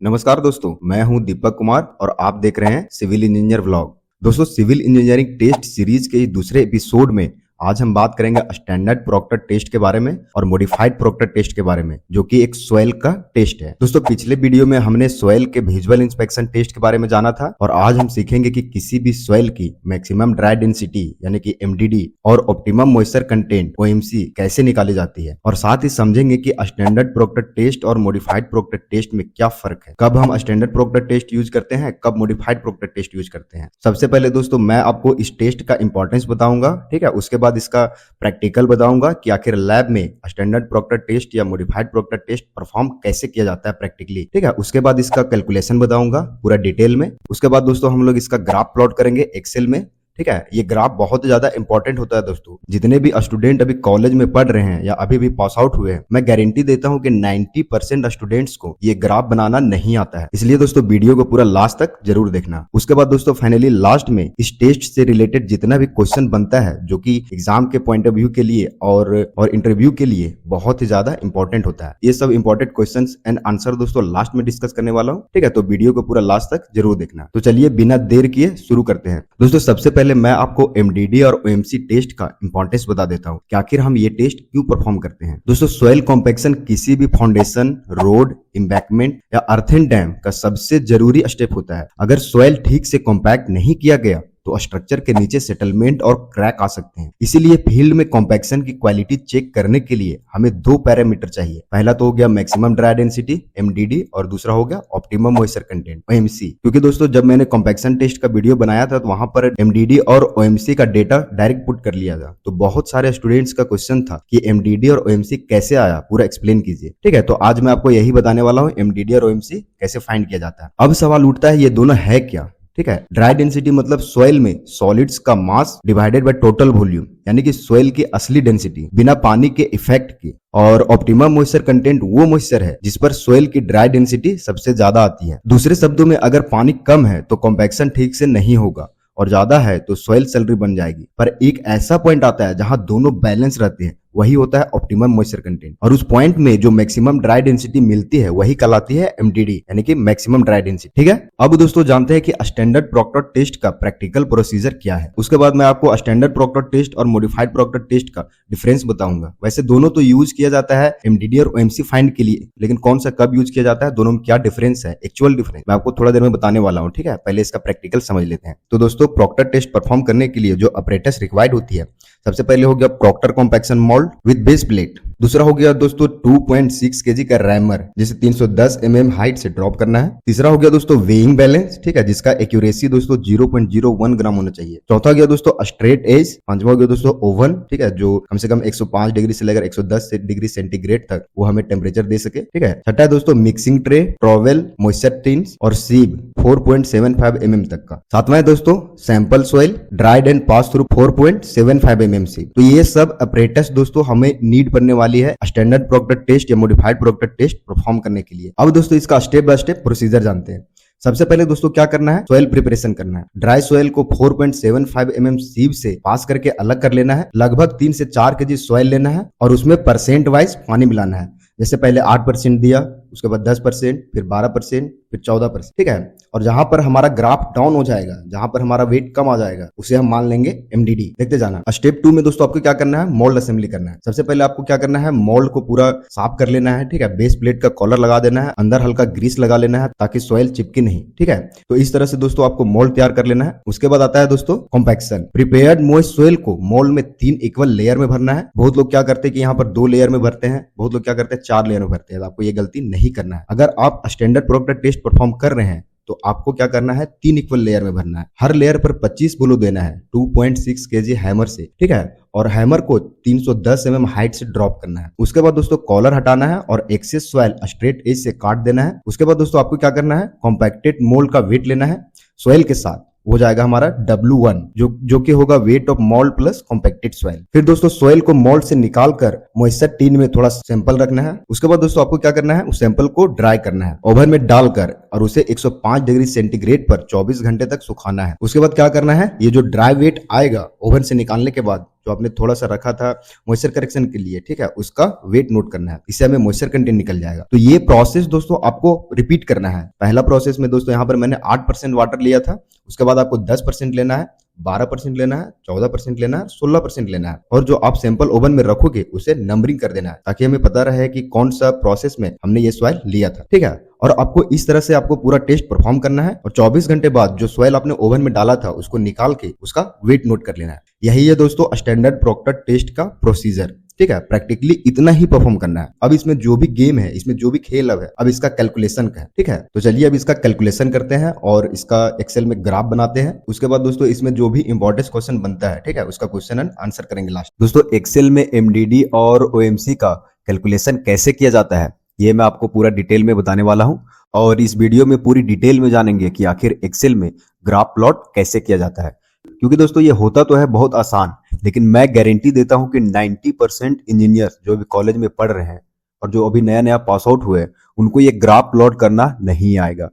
नमस्कार दोस्तों, मैं हूं दीपक कुमार और आप देख रहे हैं सिविल इंजीनियर व्लॉग। दोस्तों, सिविल इंजीनियरिंग टेस्ट सीरीज के इस दूसरे एपिसोड में आज हम बात करेंगे स्टैंडर्ड प्रोक्टर टेस्ट के बारे में और मॉडिफाइड प्रोक्टर टेस्ट के बारे में, जो कि एक सॉइल का टेस्ट है। दोस्तों, पिछले वीडियो में हमने सॉइल के विजुअल इंस्पेक्शन टेस्ट के बारे में जाना था और आज हम सीखेंगे कि किसी भी सॉइल की मैक्सिमम ड्राई डेंसिटी यानी कि एमडीडी और ऑप्टिमम मॉइस्चर कंटेंट ओएमसी कैसे निकाली जाती है, और साथ ही समझेंगे कि स्टैंडर्ड प्रोक्टर टेस्ट और मॉडिफाइड प्रोक्टर टेस्ट में क्या फर्क है, कब हम स्टैंडर्ड प्रोक्टर टेस्ट यूज करते हैं, कब मॉडिफाइड प्रोक्टर टेस्ट यूज करते हैं। सबसे पहले दोस्तों मैं आपको इस टेस्ट का इंपॉर्टेंस बताऊंगा, ठीक है। उसके बाद इसका प्रैक्टिकल बताऊंगा कि आखिर लैब में स्टैंडर्ड प्रोक्टर टेस्ट या मॉडिफाइड प्रोक्टर टेस्ट परफॉर्म कैसे किया जाता है प्रैक्टिकली, ठीक है। उसके बाद इसका कैलकुलेशन बताऊंगा पूरा डिटेल में। उसके बाद दोस्तों हम लोग इसका ग्राफ प्लॉट करेंगे एक्सेल में, ठीक है। ये ग्राफ बहुत ज्यादा इंपॉर्टेंट होता है दोस्तों। जितने भी स्टूडेंट अभी कॉलेज में पढ़ रहे हैं या अभी भी पास आउट हुए हैं, मैं गारंटी देता हूं कि 90% स्टूडेंट्स को ये ग्राफ बनाना नहीं आता है। इसलिए दोस्तों वीडियो को पूरा लास्ट तक जरूर देखना। उसके बाद दोस्तों फाइनली लास्ट में इस टेस्ट से रिलेटेड जितना भी क्वेश्चन बनता है, जो कि एग्जाम के पॉइंट ऑफ व्यू के लिए और इंटरव्यू के लिए बहुत ही ज्यादा इंपॉर्टेंट होता है, ये सब इंपॉर्टेंट क्वेश्चन एंड आंसर दोस्तों लास्ट में डिस्कस करने वाला हूँ, ठीक है। तो वीडियो को पूरा लास्ट तक जरूर देखना। तो चलिए बिना देर किए शुरू करते हैं। दोस्तों सबसे पहले मैं आपको एमडीडी और ओएमसी टेस्ट का इंपॉर्टेंस बता देता हूं कि आखिर हम ये टेस्ट क्यों परफॉर्म करते हैं। दोस्तों सॉइल कॉम्पैक्शन किसी भी फाउंडेशन, रोड, एम्बैंकमेंट या अर्थन डैम का सबसे जरूरी स्टेप होता है। अगर सॉइल ठीक से कॉम्पैक्ट नहीं किया गया तो स्ट्रक्चर के नीचे सेटलमेंट और क्रैक आ सकते हैं। इसीलिए फील्ड में कॉम्पैक्शन की क्वालिटी चेक करने के लिए हमें दो पैरामीटर चाहिए। पहला तो हो गया मैक्सिमम ड्राई डेंसिटी एमडीडी और दूसरा हो गया ऑप्टिमम मॉइस्चर कंटेंट ओएमसी। क्योंकि दोस्तों जब मैंने कॉम्पैक्शन टेस्ट का वीडियो बनाया था तो वहां पर एमडीडी और ओएमसी का डेटा डायरेक्ट पुट कर लिया था। तो बहुत सारे स्टूडेंट्स का क्वेश्चन था कि एमडीडी और ओएमसी कैसे आया, पूरा एक्सप्लेन कीजिए, ठीक है। तो आज मैं आपको यही बताने वाला हूँ एमडीडी और ओएमसी कैसे फाइंड किया जाता है। अब सवाल उठता है ये दोनों है क्या, ठीक है। ड्राई डेंसिटी मतलब सॉइल में सॉलिड्स का mass divided by total volume, यानी कि सॉइल की असली डेंसिटी बिना पानी के इफेक्ट के। और ऑप्टिमम मॉइस्चर कंटेंट वो मॉइस्चर है जिस पर सॉइल की ड्राई डेंसिटी सबसे ज्यादा आती है। दूसरे शब्दों में अगर पानी कम है तो कॉम्पैक्शन ठीक से नहीं होगा और ज्यादा है तो सॉइल सैलरी बन जाएगी। पर एक ऐसा पॉइंट आता है जहां दोनों बैलेंस रहते हैं, वही होता है ऑप्टिमम मॉइस्चर कंटेंट। और उस पॉइंट में जो मैक्सिमम ड्राई डेंसिटी मिलती है वही कहलाती है एमडीडी, यानी कि मैक्सिमम ड्राई डेंसिटी, ठीक है। अब दोस्तों जानते हैं कि स्टैंडर्ड प्रोक्टर टेस्ट का प्रैक्टिकल प्रोसीजर क्या है। उसके बाद मैं आपको स्टैंडर्ड प्रोक्टर टेस्ट और मॉडिफाइड प्रोक्टर टेस्ट का डिफरेंस बताऊंगा। वैसे दोनों तो यूज किया जाता है एमडीडी और ओएमसी फाइंड के लिए, लेकिन कौन सा कब यूज किया जाता है, दोनों में क्या डिफरेंस है, एक्चुअल डिफरेंस मैं आपको थोड़ा देर में बताने वाला हूँ, ठीक है। पहले इसका प्रैक्टिकल समझ लेते हैं। तो दोस्तों प्रोक्टर टेस्ट परफॉर्म करने के लिए जो अपरेटस रिक्वायर्ड होती है, सबसे पहले हो गया proctor compaction mould with base plate. दूसरा हो गया दोस्तों 2.6 केजी का रैमर, जिसे 310 mm हाइट से ड्रॉप करना है। तीसरा हो गया दोस्तों वेइंग बैलेंस, ठीक है, जिसका एक्यूरेसी दोस्तों 0.01 ग्राम होना चाहिए। चौथा हो गया दोस्तों स्ट्रेट एज। पांचवा हो गया दोस्तों ओवन, ठीक है, जो कम से कम 105 डिग्री से लेकर 110 डिग्री सेंटीग्रेड तक वो हमें टेम्परेचर दे सके, ठीक है। छठा है दोस्तों mixing tray, trowel, moisture tins और सीब 4.75 mm तक का। सातवां है दोस्तों sample soil, dried and pass through 4.75 mm से। तो ये सब अपरेटस दोस्तों हमें नीड पड़ने वाली है स्टैंडर्ड प्रोक्टर टेस्ट या मॉडिफाइड प्रोक्टर टेस्ट परफॉर्म करने के लिए। अब दोस्तों इसका स्टेप बाय स्टेप प्रोसीजर जानते हैं। सबसे पहले दोस्तों क्या करना है, सॉइल प्रिपरेशन करना है। ड्राई सॉइल को 4.75 mm सीव से पास करके अलग कर लेना है। लगभग 3 से 4 केजी सॉइल लेना है और उसमें परसेंट वाइज पानी मिलाना है। जैसे पहले 8% दिया, उसके बाद 10%, फिर 12%, फिर 14%, ठीक है। और जहां पर हमारा ग्राफ डाउन हो जाएगा, जहां पर हमारा वेट कम आ जाएगा, उसे हम मान लेंगे एमडीडी। देखते जाना। स्टेप 2 में दोस्तों आपको क्या करना है, मोल्ड असेंबली करना है। सबसे पहले आपको क्या करना है, मोल्ड को पूरा साफ कर लेना है, ठीक है। बेस प्लेट का कॉलर लगा देना है, अंदर हल्का ग्रीस लगा लेना है ताकि सॉइल चिपके नहीं, ठीक है। तो इस तरह से दोस्तों आपको मोल्ड तैयार कर लेना है। उसके बाद आता है दोस्तों कॉम्पैक्शन। प्रिपेयर्ड मॉइस्ट सॉइल को मोल्ड में 3 इक्वल लेयर में भरना है। बहुत लोग क्या करते हैं कि यहाँ पर 2 लेयर में भरते हैं, बहुत लोग क्या करते हैं 4 लेयर में भरते हैं। आपको ये गलती नहीं करना है। अगर आप स्टैंडर्ड प्रोक्टर टेस्ट परफॉर्म कर रहे हैं तो आपको क्या करना है, 3 इक्वल लेयर में भरना है। हर लेयर पर 25 ब्लो देना है 2.6 केजी हैमर से, ठीक है। और हैमर को 310 mm हाइट से ड्रॉप करना है। उसके बाद दोस्तों कॉलर हटाना है और एक्सेस सॉइल स्ट्रेट एज से काट देना है। उसके बाद दोस्तों आपको क्या करना है, कॉम्पैक्टेड मोल्ड का वेट लेना है सॉइल के साथ, हो जाएगा हमारा W1, जो कि होगा weight of mould plus compacted soil. फिर दोस्तों सॉइल को मोल्ड से निकालकर मॉइस्चर टिन में थोड़ा सैंपल रखना है। उसके बाद दोस्तों आपको क्या करना है, उस सैंपल को ड्राई करना है ओवन में डालकर और उसे 105 डिग्री सेंटीग्रेड पर 24 घंटे तक सुखाना है। उसके बाद क्या करना है, ये जो ड्राई वेट आएगा ओवन से निकालने के बाद, जो आपने थोड़ा सा रखा था मॉइस्चर करेक्शन के लिए, ठीक है, उसका वेट नोट करना है। इससे हमें मॉइस्चर कंटेंट निकल जाएगा। तो ये प्रोसेस दोस्तों आपको रिपीट करना है। पहला प्रोसेस में दोस्तों यहाँ पर मैंने 8% वाटर लिया था, उसके बाद आपको 10% लेना है, 12% लेना है, 14% लेना है, 16% लेना है, और जो आप सैंपल ओवन में रखोगे उसे नंबरिंग कर देना है, ताकि हमें पता रहे कि कौन सा प्रोसेस में हमने ये सॉइल लिया था, ठीक है। और आपको इस तरह से आपको पूरा टेस्ट परफॉर्म करना है, और 24 घंटे बाद जो सॉइल आपने ओवन में डाला था उसको निकाल के उसका वेट नोट कर लेना है। यही है दोस्तों स्टैंडर्ड प्रॉक्टर टेस्ट का प्रोसीजर, ठीक है। प्रैक्टिकली इतना ही परफॉर्म करना है। अब इसमें जो भी गेम है, इसमें जो भी खेल है, अब इसका कैलकुलेशन का है, ठीक है। तो चलिए अब इसका कैलकुलेशन करते हैं और इसका एक्सेल में ग्राफ बनाते हैं। उसके बाद दोस्तों इसमें जो भी इंपॉर्टेंट क्वेश्चन बनता है, ठीक है, उसका क्वेश्चन एंड आंसर करेंगे लास्ट। दोस्तों एक्सेल में एमडीडी और ओएमसी का कैलकुलेशन कैसे किया जाता है, ये मैं आपको पूरा डिटेल में बताने वाला हूं, और इस वीडियो में पूरी डिटेल में जानेंगे कि आखिर एक्सेल में ग्राफ प्लॉट कैसे किया जाता है। क्योंकि दोस्तों ये होता तो है बहुत आसान, लेकिन मैं गारंटी देता हूं कि 90% इंजीनियर जो भी कॉलेज में पढ़ रहे हैं और जो अभी नया नया पास आउट हुए, उनको ये ग्राफ प्लॉट करना नहीं आएगा।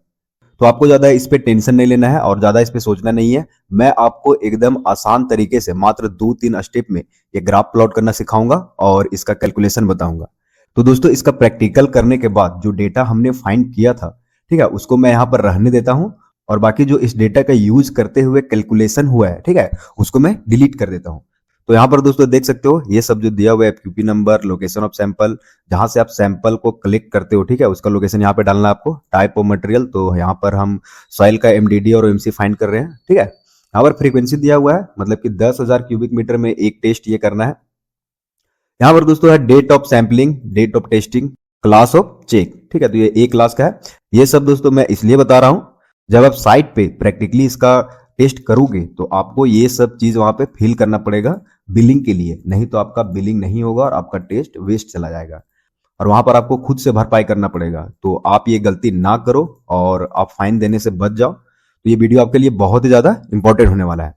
तो आपको ज्यादा इस पे टेंशन नहीं लेना है और ज्यादा इस पे सोचना नहीं है। मैं आपको एकदम आसान तरीके से मात्र 2-3 स्टेप में ये ग्राफ प्लॉट करना सिखाऊंगा और इसका कैलकुलेशन बताऊंगा। तो दोस्तों इसका प्रैक्टिकल करने के बाद जो डेटा हमने फाइंड किया था, ठीक है, उसको मैं यहाँ पर रहने देता हूं, और बाकी जो इस डेटा का यूज करते हुए कैलकुलेशन हुआ है, ठीक है, उसको मैं डिलीट कर देता हूं। तो यहाँ पर दोस्तों देख सकते हो ये सब जो दिया हुआ है, QP number, location of sample, जहां से आप सैंपल को कलेक्ट करते हो, ठीक है, उसका लोकेशन यहाँ पे डालना है आपको। टाइप ऑफ मटेरियल, तो यहाँ पर हम सॉइल का एमडीडी और ओएमसी फाइंड कर रहे हैं, ठीक है। यहाँ पर फ्रीक्वेंसी दिया हुआ है, मतलब कि 10,000 क्यूबिक मीटर में एक टेस्ट ये करना है। यहाँ पर दोस्तों है date of sampling, date of testing, class of check, ठीक है। तो ये एक क्लास का है। ये सब दोस्तों मैं इसलिए बता रहा हूं, जब आप साइट पे प्रैक्टिकली इसका टेस्ट करोगे तो आपको ये सब चीज वहां पे फिल करना पड़ेगा बिलिंग के लिए, नहीं तो आपका बिलिंग नहीं होगा और आपका टेस्ट वेस्ट चला जाएगा, और वहां पर आपको खुद से भरपाई करना पड़ेगा। तो आप ये गलती ना करो और आप फाइन देने से बच जाओ। तो ये वीडियो आपके लिए बहुत ही ज्यादा इंपॉर्टेंट होने वाला है,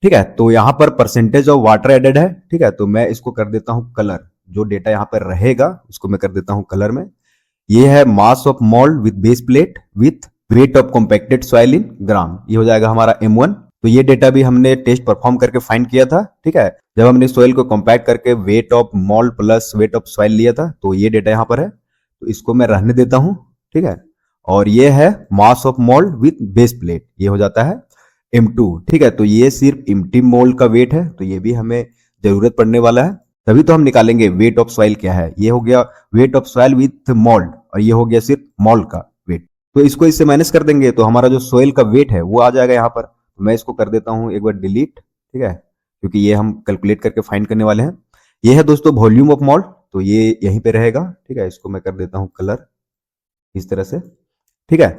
ठीक है। तो यहाँ पर परसेंटेज ऑफ वाटर एडेड है, ठीक है, तो मैं इसको कर देता हूं कलर। जो डेटा यहाँ पर रहेगा उसको मैं कर देता हूं कलर में। ये है mass of mould with base plate with weight of compacted soil in gram, ये हो जाएगा हमारा M1। तो ये डेटा भी हमने टेस्ट परफॉर्म करके फाइंड किया था, ठीक है, जब हमने सॉइल को कॉम्पैक्ट करके weight of mould plus weight of soil लिया था। तो ये डेटा यहाँ पर है, तो इसको मैं रहने देता हूं, ठीक है। और ये है mass of mould with base plate, ये हो जाता है M2, ठीक है। तो ये सिर्फ एम्प्टी मोल्ड का वेट है, तो ये भी हमें जरूरत पड़ने वाला है, तभी तो हम निकालेंगे वेट ऑफ सॉइल क्या है। ये हो गया weight of soil with mould, और ये हो गया सिर्फ मोल्ड का वेट। तो इसको इससे माइनस कर देंगे तो हमारा जो सॉइल का वेट है वो आ जाएगा यहाँ पर। तो मैं इसको कर देता हूं एक बार डिलीट, ठीक है, क्योंकि ये हम कैलकुलेट करके फाइंड करने वाले हैं। ये है दोस्तों वॉल्यूम ऑफ मोल्ड, तो ये यहीं पे रहेगा, ठीक है। इसको मैं कर देता हूं कलर इस तरह से, ठीक है।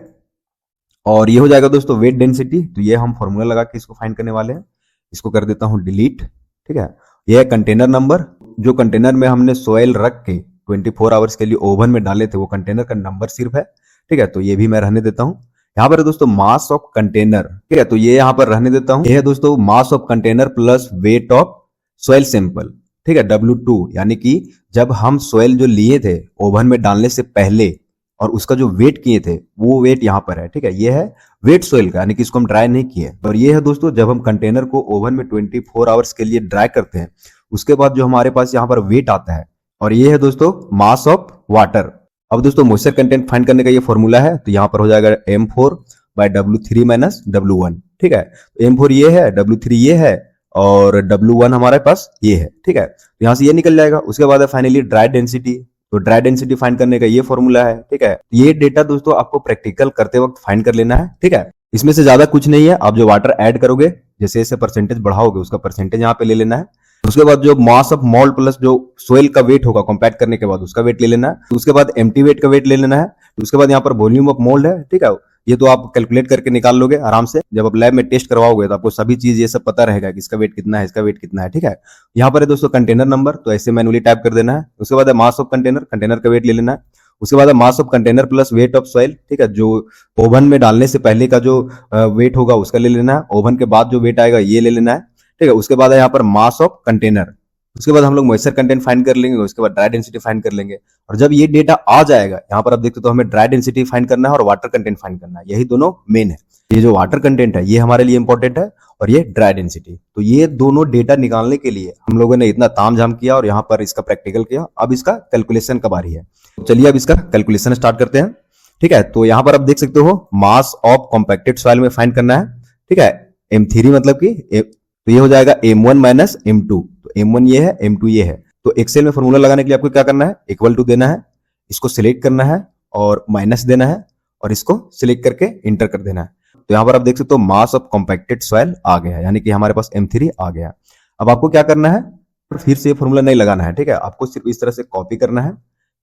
और ये हो जाएगा दोस्तों वेट डेंसिटी, तो ये हम फॉर्मूला लगा के इसको फाइंड करने वाले हैं। इसको कर देता हूं डिलीट, ठीक है। ये है कंटेनर नंबर, जो कंटेनर में हमने सॉइल रख के 24 आवर्स के लिए ओवन में डाले थे, वो कंटेनर का नंबर सिर्फ है, ठीक है। तो ये भी मैं रहने देता हूं। यहाँ पर है दोस्तों मास ऑफ कंटेनर, ठीक है, तो ये यहाँ पर रहने देता हूं। ये है दोस्तों mass of container plus weight of soil sample, ठीक है, W2, यानी कि जब हम सॉइल जो लिए थे ओवन में डालने से पहले और उसका जो वेट किए थे वो वेट यहाँ पर है, ठीक है। ये है वेट सॉइल का, यानी कि इसको हम ड्राई नहीं किए। और ये है दोस्तों जब हम कंटेनर को ओवन में 24 आवर्स के लिए ड्राई करते हैं, उसके बाद जो हमारे पास यहाँ पर वेट आता है। और ये है दोस्तों मास ऑफ वाटर। अब दोस्तों मॉइस्चर कंटेंट फाइंड करने का ये फॉर्मूला है, तो यहाँ पर हो जाएगा M4 bye W3 minus W1, ठीक है। M4 ये है, W3 ये है, और W1 हमारे पास ये है, ठीक है। तो यहाँ से ये निकल जाएगा। उसके बाद है फाइनली ड्राई डेंसिटी, तो ड्राई डेंसिटी फाइंड करने का ये फॉर्मूला है, ठीक है। ये डेटा दोस्तों आपको प्रैक्टिकल करते वक्त फाइंड कर लेना है, ठीक है। इसमें से ज्यादा कुछ नहीं है। आप जो वाटर ऐड करोगे, जैसे जैसे परसेंटेज बढ़ाओगे, उसका परसेंटेज यहाँ पे ले लेना है। उसके बाद जो मास ऑफ मोल्ड प्लस जो सोइल का वेट होगा कॉम्पैक्ट करने के बाद, उसका वेट ले लेना है। उसके बाद एम्प्टी वेट का वेट ले लेना है। उसके बाद यहाँ पर वॉल्यूम ऑफ मोल्ड है, ठीक है, ये तो आप कैलकुलेट करके निकाल लोगे आराम से। जब आप लैब में टेस्ट करवाओगे तो आपको सभी चीज ये सब पता रहेगा कि इसका वेट कितना है, इसका वेट कितना है, ठीक है। यहाँ पर है दोस्तों कंटेनर नंबर, तो ऐसे मैनुअली टाइप कर देना है। उसके बाद है मास ऑफ कंटेनर, कंटेनर का वेट ले लेना है। उसके बाद है mass of container plus weight of soil, ठीक है, जो ओवन में डालने से पहले का जो वेट होगा उसका ले लेना है। ओवन के बाद जो वेट आएगा ये ले लेना है, ठीक है। उसके बाद है यहाँ पर मास ऑफ कंटेनर, उसके बाद हम लोग मॉइस्चर कंटेंट फाइंड कर लेंगे, उसके बाद ड्राई डेंसिटी फाइंड कर लेंगे। और जब ये डेटा आ जाएगा, यहाँ पर आप देखते हो तो हमें ड्राई डेंसिटी फाइंड करना है और वाटर कंटेंट फाइंड करना है, यही दोनों मेन है। ये जो वाटर कंटेंट है ये हमारे लिए इंपॉर्टेंट है और ये ड्राई डेंसिटी। तो ये दोनों डेटा निकालने के लिए हम लोगों ने इतना तामझाम किया और यहाँ पर इसका प्रैक्टिकल किया। अब इसका कैलकुलेशन का बारी है। तो चलिए अब इसका कैलकुलेशन स्टार्ट करते हैं। ठीक है, तो यहाँ पर आप देख सकते हो मास ऑफ कॉम्पैक्टेड सॉइल में फाइंड करना है। ठीक है, M3 मतलब कि तो ये हो जाएगा M1 माइनस M2। तो M1 ये है, M2 ये है। तो एक्सेल में फॉर्मूला लगाने के लिए आपको क्या करना है, इक्वल टू देना है, इसको सिलेक्ट करना है और माइनस देना है और इसको सिलेक्ट करके इंटर कर देना है। तो यहाँ पर आप देख सकते हो मास ऑफ कॉम्पैक्टेड सॉइल आ गया, यानी कि हमारे पास M3 आ गया। अब आपको क्या करना है, फिर से फॉर्मूला नहीं लगाना है। ठीक है, आपको सिर्फ इस तरह से कॉपी करना है।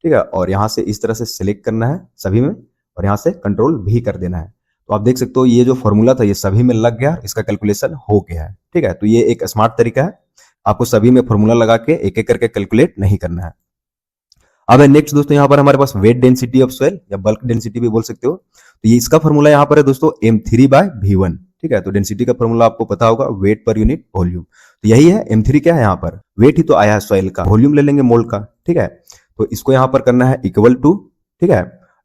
ठीक है, और यहाँ से इस तरह से सिलेक्ट करना है सभी में और यहाँ से कंट्रोल भी कर देना है। तो आप देख सकते हो ये जो फॉर्मूला था ये सभी में लग गया, इसका कैलकुलेशन हो गया है। ठीक है, तो ये एक स्मार्ट तरीका है, आपको सभी में फॉर्मूला लगा के एक एक करके कैलकुलेट नहीं करना है। अब है नेक्स्ट दोस्तों, यहाँ पर हमारे पास वेट डेंसिटी ऑफ सॉइल या बल्क डेंसिटी भी बोल सकते हो। तो ये इसका फॉर्मूला यहाँ पर है दोस्तों M3/V1। ठीक है, तो डेंसिटी का फॉर्मूला आपको पता होगा, वेट पर यूनिट वॉल्यूम। तो यही है M3 क्या है, यहाँ पर वेट ही तो आया है सॉइल का, वॉल्यूम ले लेंगे मोल का। ठीक है, तो इसको यहाँ पर करना है इक्वल टू, ठीक है,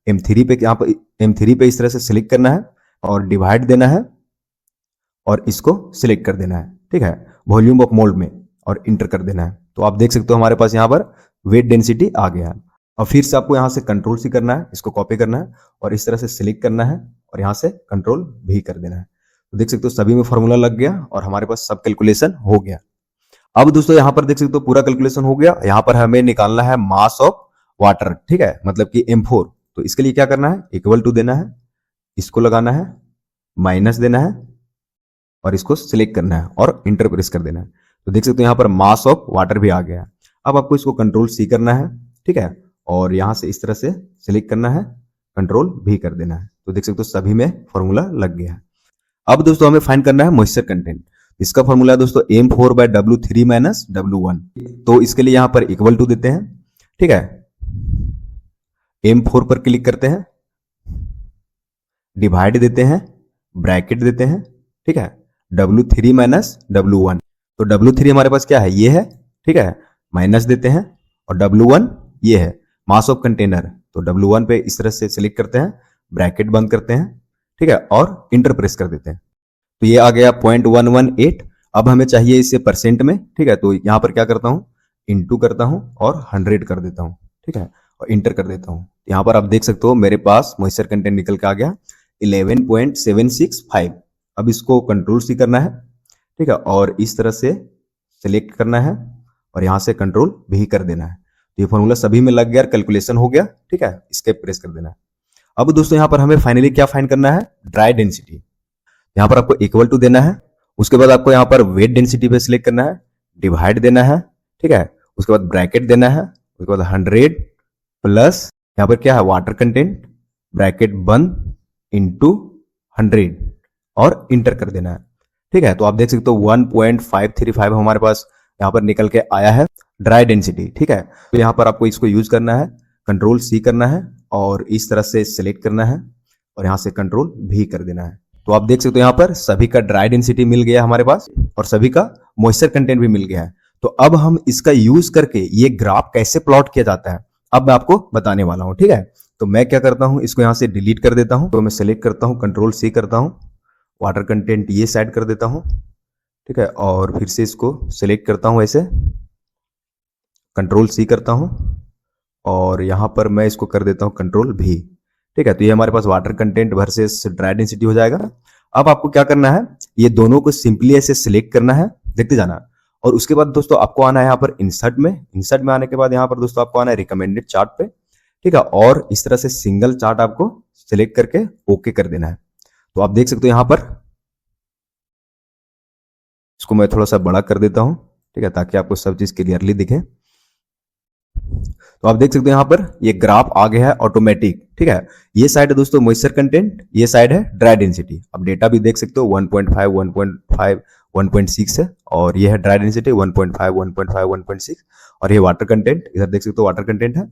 M3 पे, यहाँ पर M3 पे इस तरह से सिलेक्ट करना है और डिवाइड देना है और इसको सिलेक्ट कर देना है। ठीक है, वॉल्यूम ऑफ मोल में और इंटर कर देना है। तो आप देख सकते हो हमारे पास यहाँ पर वेट डेंसिटी आ गया है। और फिर से आपको यहाँ से कंट्रोल सी करना है, इसको कॉपी करना है और इस तरह से सिलेक्ट करना है और यहाँ से कंट्रोल भी कर देना है। तो देख सकते हो सभी में फॉर्मूला लग गया और हमारे पास सब कैलकुलेशन हो गया। अब दोस्तों यहाँ पर देख सकते हो पूरा कैलकुलेशन हो गया। यहाँ पर हमें निकालना है मास ऑफ वाटर। ठीक है, मतलब कि M4। तो इसके लिए क्या करना है, इक्वल टू देना है, इसको लगाना है, माइनस देना है और इसको सिलेक्ट करना है और इंटर प्रेस कर देना है। तो देख सकते हो यहाँ पर मास ऑफ वाटर भी आ गया। अब आपको इसको कंट्रोल C करना है। ठीक है, और यहां से इस तरह से सिलेक्ट करना है, कंट्रोल भी कर देना है। तो देख सकते हो सभी में फॉर्मूला लग गया है। अब दोस्तों हमें फाइंड करना है मॉइस्चर कंटेंट। इसका फॉर्मूला है दोस्तों M4/W3 माइनस W1। तो इसके लिए यहां पर इक्वल टू देते हैं। ठीक है, M4 पर क्लिक करते हैं, डिवाइड देते हैं, ब्रैकेट देते हैं। ठीक है, W3 माइनस W1। तो W3 हमारे पास क्या है, ये है। ठीक है, माइनस देते हैं और W1 ये है मास ऑफ कंटेनर। तो W1 पे इस तरह से सिलेक्ट करते हैं, ब्रैकेट बंद करते हैं। ठीक है, और इंटर प्रेस कर देते हैं। तो ये आ गया 0.118। अब हमें चाहिए इसे परसेंट में। ठीक है, तो यहां पर क्या करता हूं, इंटू करता हूं और 100 कर देता हूं। ठीक है, और इंटर कर देता हूं। यहां पर आप देख सकते हो मेरे पास मॉइस्चर कंटेंट निकल के आ गया 11.765। अब इसको कंट्रोल C करना है। ठीक है, और इस तरह से सिलेक्ट करना है और यहां से कंट्रोल भी कर देना है। तो ये फॉर्मूला सभी में लग गया, कैलकुलेशन हो गया। ठीक है, इसके प्रेस कर देना है। अब दोस्तों यहां पर हमें फाइनली क्या फाइंड करना है, ड्राई डेंसिटी। यहां पर आपको इक्वल टू देना है, उसके बाद आपको यहां पर वेट डेंसिटी पे सिलेक्ट करना है, डिवाइड देना है। ठीक है, उसके बाद ब्रैकेट देना है, उसके बाद 100 प्लस यहां पर क्या है वाटर कंटेंट, ब्रैकेट बंद इंटू 100 और इंटर कर देना है। ठीक है, तो आप देख सकते हो 1.535 हमारे पास यहाँ पर निकल के आया है ड्राई डेंसिटी। ठीक है, तो यहाँ पर आपको इसको यूज करना है, कंट्रोल C करना है और इस तरह से सिलेक्ट करना है और यहाँ से कंट्रोल भी कर देना है। तो आप देख सकते हो यहाँ पर सभी का ड्राई डेंसिटी मिल गया हमारे पास और सभी का मॉइस्चर कंटेंट भी मिल गया है। तो अब हम इसका यूज करके ये ग्राफ कैसे प्लॉट किया जाता है अब मैं आपको बताने वाला हूँ। ठीक है, तो मैं क्या करता हूँ, इसको यहाँ से डिलीट कर देता हूँ। तो मैं सिलेक्ट करता हूँ, कंट्रोल C करता हूँ, वाटर कंटेंट ये साइड कर देता हूँ। ठीक है, और फिर से इसको सिलेक्ट करता हूँ, ऐसे कंट्रोल C करता हूँ और यहां पर मैं इसको कर देता हूँ कंट्रोल V। ठीक है, तो ये हमारे पास water content versus dry density हो जाएगा। अब आपको क्या करना है, ये दोनों को सिंपली ऐसे सिलेक्ट करना है, देखते जाना। और उसके बाद दोस्तों आपको आना है यहाँ पर इंसर्ट में। इंसर्ट में आने के बाद यहाँ पर दोस्तों आपको आना है रिकमेंडेड चार्ट पे। ठीक है, और इस तरह से सिंगल चार्ट आपको सिलेक्ट करके ओके कर देना है। तो आप देख सकते हो यहाँ पर, इसको मैं थोड़ा सा बड़ा कर देता हूं। ठीक है, ताकि आपको सब चीज क्लियरली दिखे। तो आप देख सकते हो यहाँ पर ये ग्राफ आ गया है ऑटोमेटिक। ठीक है, ये साइड है दोस्तों मॉइस्चर कंटेंट, ये साइड है ड्राई डेंसिटी। अब डेटा भी देख सकते हो 1.5 1.5 1.6 है और ये है ड्राई डेंसिटी 1.5 1.5 1.6 और ये वाटर कंटेंट इधर देख सकते हो वाटर कंटेंट है।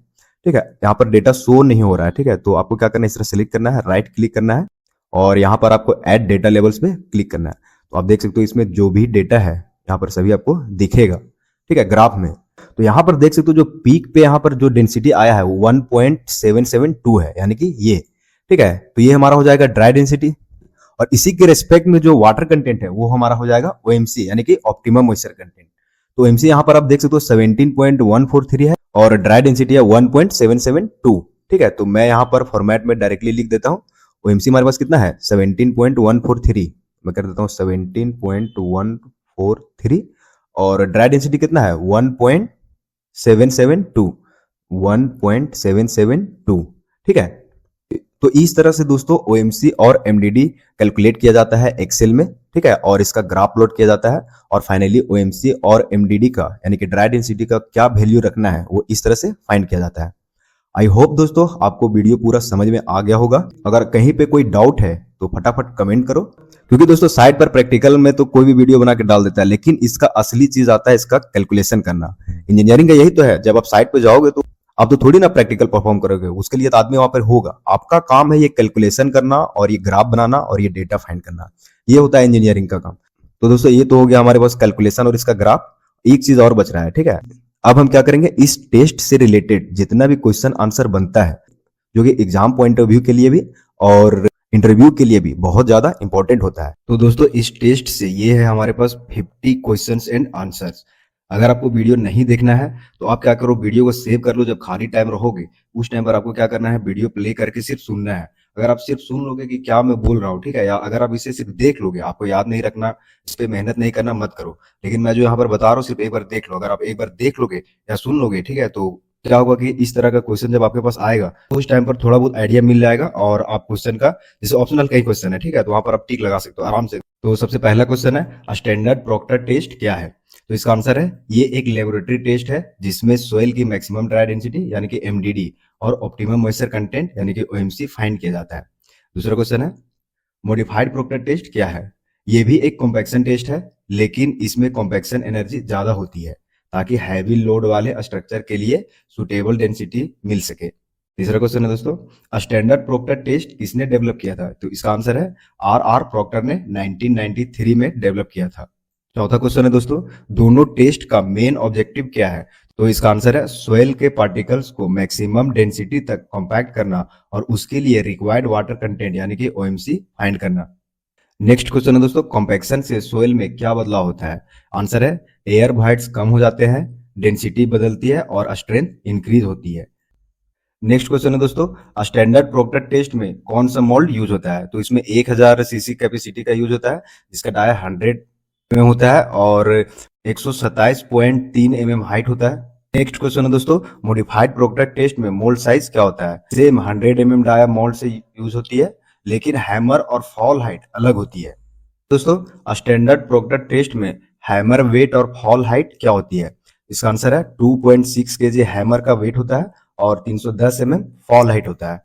ठीक है, यहाँ पर डेटा शो नहीं हो रहा है। ठीक है, तो आपको क्या करना है, इस तरह सिलेक्ट करना है, राइट क्लिक करना है और यहाँ पर आपको ऐड डेटा लेवल्स पे क्लिक करना है। तो आप देख सकते हो इसमें जो भी डेटा है यहाँ पर सभी आपको दिखेगा। ठीक है, ग्राफ में। तो यहाँ पर देख सकते हो जो पीक पे यहाँ पर जो डेंसिटी आया है वो 1.772 है, यानी कि ये, ठीक है। तो ये हमारा हो जाएगा ड्राई डेंसिटी, और इसी के रेस्पेक्ट में जो वाटर कंटेंट है वो हमारा हो जाएगा ओएमसी, यानी कि ऑप्टिमम मॉइस्चर कंटेंट। तो ओएमसी यहाँ पर आप देख सकते हो 17.143 है और ड्राई डेंसिटी है 1.772, ठीक है। तो मैं यहाँ पर फॉर्मेट में डायरेक्टली लिख देता हूँ। ओएमसी हमारे पास कितना है 17.143, मैं कर देता हूँ 17.143, और ड्राई डेंसिटी कितना है 1.772, ठीक है। तो इस तरह से दोस्तों ओएमसी और एमडीडी कैलकुलेट किया जाता है एक्सेल में, ठीक है, और इसका ग्राफ प्लॉट किया जाता है, और फाइनली ओएमसी और एमडीडी का यानी कि ड्राई डेंसिटी का क्या वैल्यू रखना है वो इस तरह से फाइंड किया जाता है। आई होप दोस्तों आपको वीडियो पूरा समझ में आ गया होगा। अगर कहीं पे कोई डाउट है तो फटाफट कमेंट करो, क्योंकि दोस्तों साइट पर प्रैक्टिकल में तो कोई भी वीडियो बना के डाल देता है, लेकिन इसका असली चीज आता है इसका कैलकुलेशन करना। इंजीनियरिंग का यही तो है, जब आप साइट पे जाओगे तो आप तो थोड़ी ना प्रैक्टिकल परफॉर्म करोगे, उसके लिए तो आदमी वहां पर होगा। आपका काम है ये कैलकुलेशन करना और ये ग्राफ बनाना और ये डेटा फाइंड करना, ये होता है इंजीनियरिंग का काम। तो दोस्तों ये तो हो गया हमारे पास कैलकुलेशन और इसका ग्राफ। एक चीज और बच रहा है, ठीक है। अब हम क्या करेंगे, इस टेस्ट से रिलेटेड जितना भी क्वेश्चन आंसर बनता है, जो कि एग्जाम पॉइंट ऑफ व्यू के लिए भी और इंटरव्यू के लिए भी बहुत ज्यादा इंपॉर्टेंट होता है। तो दोस्तों इस टेस्ट से ये है हमारे पास 50 क्वेश्चंस एंड आंसर्स। अगर आपको वीडियो नहीं देखना है तो आप क्या करो, वीडियो को सेव कर लो। जब खाली टाइम रहोगे उस टाइम पर आपको क्या करना है, वीडियो प्ले करके सिर्फ सुनना है। अगर आप सिर्फ सुन लोगे कि क्या मैं बोल रहा हूँ, ठीक है, या अगर आप इसे सिर्फ देख लोगे, आपको याद नहीं रखना, इस पे मेहनत नहीं करना, मत करो। लेकिन मैं जो यहाँ पर बता रहा हूँ सिर्फ एक बार देख लो। अगर आप एक बार देख लोगे या सुन लोगे, ठीक है, तो क्या होगा कि इस तरह का क्वेश्चन जब आपके पास आएगा तो उस टाइम पर थोड़ा बहुत आइडिया मिल जाएगा, और आप क्वेश्चन का, जैसे ऑप्शनल कई क्वेश्चन है, ठीक है, तो वहां पर आप टिक लगा सकते हो आराम से। तो सबसे पहला क्वेश्चन है स्टैंडर्ड प्रोक्टर टेस्ट क्या है। तो इसका आंसर है ये एक लेबोरेटरी टेस्ट है जिसमें सोइल की मैक्सिमम ड्राई डेंसिटी यानी कि एमडीडी और ऑप्टिमम मॉइस्चर कंटेंट यानी कि ओएमसी फाइंड किया जाता है। दूसरा क्वेश्चन है मॉडिफाइड प्रोक्टर टेस्ट क्या है। ये भी एक कॉम्पैक्शन टेस्ट है, लेकिन इसमें कॉम्पैक्शन एनर्जी ज्यादा होती है ताकि हैवी लोड वाले स्ट्रक्चर के लिए सुटेबल डेंसिटी मिल सके। तीसरा क्वेश्चन है दोस्तों स्टैंडर्ड प्रोक्टर टेस्ट किसने डेवलप किया था। तो इसका आंसर है आर प्रोक्टर ने 1993 में डेवलप किया था। चौथा क्वेश्चन है दोस्तों दोनों टेस्ट का मेन ऑब्जेक्टिव क्या है। तो इसका आंसर है सोइल के पार्टिकल्स को मैक्सिमम डेंसिटी तक कॉम्पैक्ट करना और उसके लिए रिक्वायर्ड वाटर कंटेंट यानी कि ओएमसी फाइंड करना। नेक्स्ट क्वेश्चन है दोस्तों कॉम्पैक्शन से सोइल में क्या बदलाव होता है। आंसर है एयर वॉइड्स कम हो जाते हैं, डेंसिटी बदलती है और स्ट्रेंथ इंक्रीज होती है। नेक्स्ट क्वेश्चन है दोस्तों स्टैंडर्ड प्रोक्टर टेस्ट में कौन सा मोल्ड यूज होता है। तो इसमें 1000 सीसी कैपेसिटी का यूज होता है, जिसका डाया 100 में होता है और 127.3 mm हाइट होता है। नेक्स्ट क्वेश्चन है दोस्तों मॉडिफाइड प्रोक्टर टेस्ट में मोल्ड साइज क्या होता है। सेम 100 mm डाया मोल्ड से यूज होती है, लेकिन हैमर और फॉल हाइट अलग होती है। दोस्तों स्टैंडर्ड प्रोक्टर टेस्ट में हैमर वेट और फॉल हाइट क्या होती है। इसका आंसर है 2.6 kg हैमर का वेट होता है और 310 mm फॉल हाइट होता है।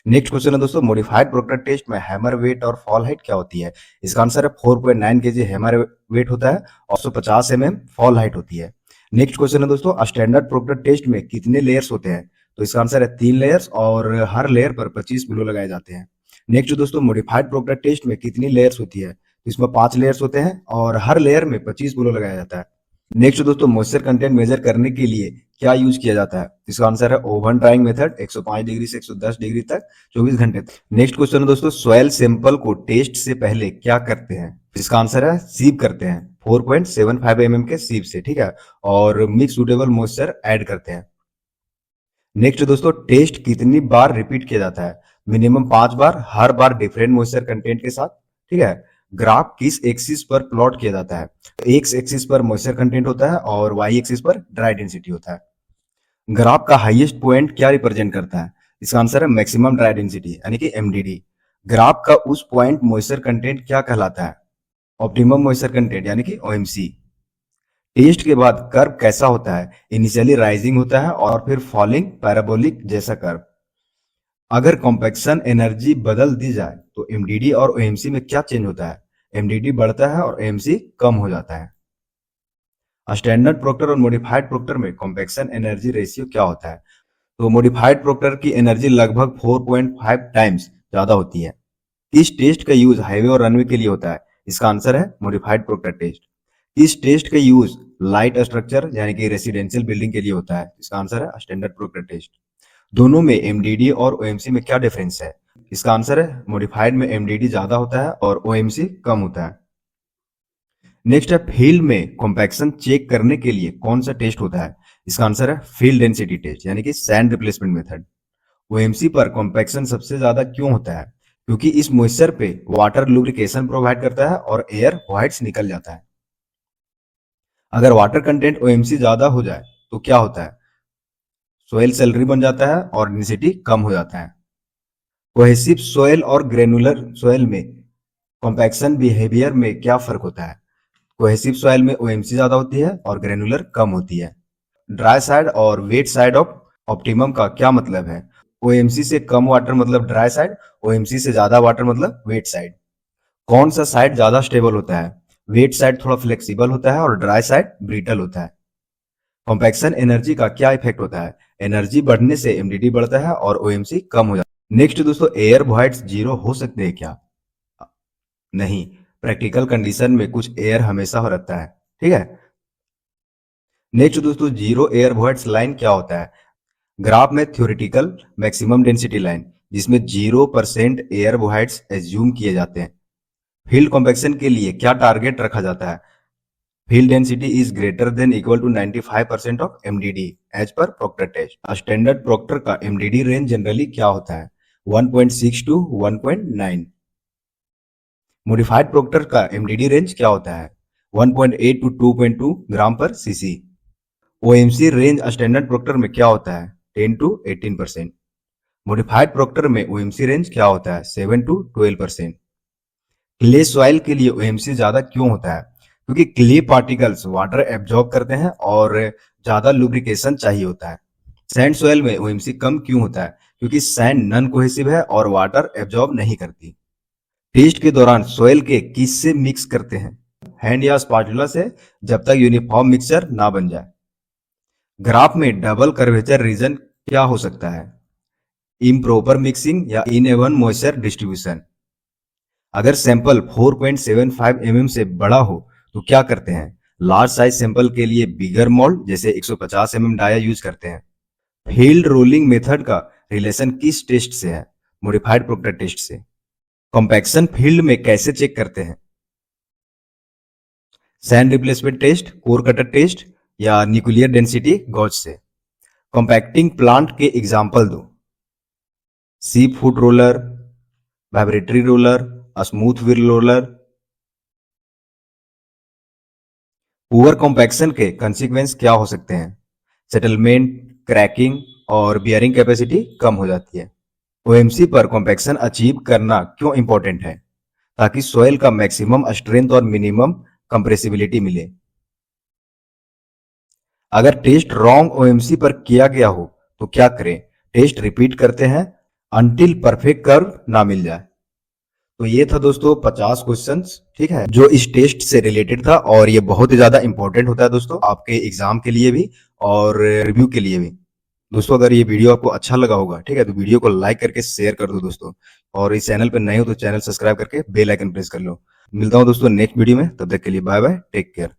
नेक्स्ट क्वेश्चन है दोस्तों मॉडिफाइड प्रोक्टर टेस्ट में हैमर वेट और फॉल हाइट क्या होती है। इसका आंसर है 4.9 kg हैमर वेट होता है और 150 mm फॉल हाइट होती है। नेक्स्ट क्वेश्चन है दोस्तों स्टैंडर्ड प्रोक्टर टेस्ट में कितने लेयर्स होते हैं। तो इसका आंसर है 3 लेयर्स और हर लेयर पर 25 किलो लगाए जाते हैं। नेक्स्ट दोस्तों मॉडिफाइड प्रोक्टर टेस्ट में कितनी लेयर्स होती है। तो इसमें 5 लेयर्स होते हैं और हर लेयर में 25 किलो लगाया जाता है। नेक्स्ट दोस्तों मॉइस्चर कंटेंट मेजर करने के लिए क्या यूज किया जाता है। इसका आंसर है ओवन ड्राइंग मेथड 105 डिग्री से 110 डिग्री तक 24 घंटे तक। नेक्स्ट क्वेश्चन है दोस्तों सॉइल सैंपल को टेस्ट से पहले क्या करते हैं। इसका आंसर है सीव करते हैं 4.75 mm के सीव से, ठीक है, और मिक्स सूटेबल मॉइस्चर ऐड करते हैं। नेक्स्ट दोस्तों टेस्ट कितनी बार रिपीट किया जाता है। मिनिमम 5 बार, हर बार डिफरेंट मॉइस्चर कंटेंट के साथ, ठीक है। ग्राफ किस एक्सिस पर प्लॉट किया जाता है। एक्स एक्सिस पर मॉइस्चर कंटेंट होता है और वाई एक्सिस पर ड्राई डेंसिटी होता है। ग्राफ का हाईएस्ट पॉइंट क्या रिप्रेजेंट करता है। इसका आंसर है मैक्सिमम ड्राई डेंसिटी यानी कि एमडीडी। ग्राफ का उस पॉइंट मॉइस्चर कंटेंट क्या कहलाता है। ऑप्टिमम मॉइस्चर कंटेंट यानी कि ओएमसी। टेस्ट के बाद कर्व कैसा होता है। इनिशियली राइजिंग होता है और फिर फॉलिंग पैराबोलिक जैसा कर्व। अगर कॉम्पैक्शन एनर्जी बदल दी जाए तो एमडीडी और ओएमसी में क्या चेंज होता है। एमडीडी बढ़ता है और ओएमसी कम हो जाता है। स्टैंडर्ड प्रोक्टर और मॉडिफाइड प्रोक्टर में कॉम्पैक्शन एनर्जी रेशियो क्या होता है। तो मॉडिफाइड प्रोक्टर की एनर्जी लगभग 4.5 टाइम्स ज्यादा होती है। इस टेस्ट का यूज हाईवे और रनवे के लिए होता है। इसका आंसर है मॉडिफाइड प्रोक्टर टेस्ट। इस टेस्ट का यूज लाइट स्ट्रक्चर यानी कि रेसिडेंशियल बिल्डिंग के लिए होता है। इसका आंसर है स्टैंडर्ड प्रोक्टर टेस्ट। दोनों में एमडीडी और ओएमसी में क्या डिफरेंस है? इसका आंसर है मॉडिफाइड में एमडीडी ज्यादा होता है और ओएमसी कम होता है। नेक्स्ट है फील्ड में कॉम्पैक्शन चेक करने के लिए कौन सा टेस्ट होता है? इसका आंसर है फील्ड डेंसिटी टेस्ट यानी कि सैंड रिप्लेसमेंट मेथड। ओएमसी पर कॉम्पैक्शन सबसे ज्यादा क्यों होता है? क्योंकि इस मॉइस्चर पे वाटर लुब्रिकेशन प्रोवाइड करता है और एयर व्हाइट्स निकल जाता है। अगर वाटर कंटेंट ओएमसी ज्यादा हो जाए तो क्या होता है? सोयल सेलरी बन जाता है और डेंसिटी कम हो जाता है। कोहेसिव सोयल और ग्रेनुलर सोयल में कॉम्पैक्शन बिहेवियर में क्या फर्क होता है? कोहेसिव सॉइल में ओएमसी ज्यादा होती है और ग्रेनुलर कम होती है। ड्राई साइड और वेट साइड ऑफ ऑप्टिमम का क्या मतलब है? ओएमसी से कम वाटर मतलब ड्राई साइड, ओएमसी से ज्यादा वाटर मतलब वेट साइड। कौन सा साइड ज्यादा स्टेबल होता है? वेट साइड थोड़ा फ्लेक्सिबल होता है और ड्राई साइड ब्रिटल होता है। कॉम्पैक्शन एनर्जी का क्या इफेक्ट होता है? एनर्जी बढ़ने से एमडीटी बढ़ता है और ओएमसी कम हो जाता है। नेक्स्ट दोस्तों, एयर वॉइड्स जीरो हो सकते हैं क्या? नहीं, प्रैक्टिकल कंडीशन में कुछ एयर हमेशा हो रहता है। ठीक है। नेक्स्ट दोस्तों, जीरो एयर वॉइड्स लाइन क्या होता है? ग्राफ में थ्योरेटिकल मैक्सिमम डेंसिटी लाइन जिसमें 0% एयर वॉइड्स एज्यूम किए जाते हैं। फील्ड कॉम्पैक्शन के लिए क्या टारगेट रखा जाता है? Field density is greater than equal to 95% of MDD as per Proctor test. Standard Proctor का एमडीडी रेंज जनरली क्या होता है? 1.6 टू 1.9। मॉडिफाइड प्रोक्टर का एमडीडी रेंज क्या होता है? 1.8 to 2.2 gram per cc. OMC range standard Proctor में क्या होता है? 10 टू 18%। मॉडिफाइड प्रोक्टर में ओएमसी रेंज क्या होता है? 7 टू 12%। क्ले सॉइल के लिए ओएमसी ज्यादा क्यों होता है? क्योंकि क्ले पार्टिकल्स वाटर एब्जॉर्ब करते हैं और ज्यादा लुब्रिकेशन चाहिए होता है। सैंड सॉइल में ओएमसी कम क्यों होता है? क्योंकि सैंड नॉन कोहेसिव है और वाटर एब्जॉर्ब नहीं करती। टेस्ट के दौरान सॉइल के किससे मिक्स करते हैं? हैंड या स्पाटुला से, जब तक यूनिफॉर्म मिक्सचर ना बन जाए। ग्राफ में डबल कर्वेचर रीजन क्या हो सकता है? इम्प्रॉपर मिक्सिंग या इनएवन मॉइस्चर डिस्ट्रीब्यूशन। अगर सैंपल 4.75 mm से बड़ा हो तो क्या करते हैं? लार्ज साइज सैंपल के लिए बिगर मोल्ड जैसे 150 mm डाया यूज करते हैं। फील्ड रोलिंग मेथड का रिलेशन किस टेस्ट से है? मॉडिफाइड प्रोक्टर टेस्ट से। कॉम्पैक्शन फील्ड में कैसे चेक करते हैं? Sand replacement test, core cutter test या न्यूक्लियर डेंसिटी गॉज से। कॉम्पैक्टिंग प्लांट के एग्जाम्पल दो। Sheep foot roller, vibratory roller, smooth wheel roller. Poor compaction के कंसीक्वेंस क्या हो सकते हैं? सेटलमेंट, क्रैकिंग और बियरिंग कैपेसिटी कम हो जाती है। ओएमसी पर कॉम्पैक्शन अचीव करना क्यों इंपॉर्टेंट है? ताकि सॉइल का मैक्सिमम स्ट्रेंथ और मिनिमम कंप्रेसिबिलिटी मिले। अगर टेस्ट रॉन्ग ओएमसी पर किया गया हो तो क्या करें? टेस्ट रिपीट करते हैं अंटिल परफेक्ट कर्व ना मिल जाए। तो ये था दोस्तों 50 क्वेश्चंस, ठीक है, जो इस टेस्ट से रिलेटेड था और ये बहुत ही ज्यादा इंपॉर्टेंट होता है दोस्तों आपके एग्जाम के लिए भी और रिव्यू के लिए भी। दोस्तों अगर ये वीडियो आपको अच्छा लगा होगा, ठीक है, तो वीडियो को लाइक करके शेयर कर दो दोस्तों, और इस चैनल पर नए हो तो चैनल सब्सक्राइब करके बेल आइकन प्रेस कर लो। मिलता हूं दोस्तों नेक्स्ट वीडियो में, तब तक के लिए बाय बाय, टेक केयर।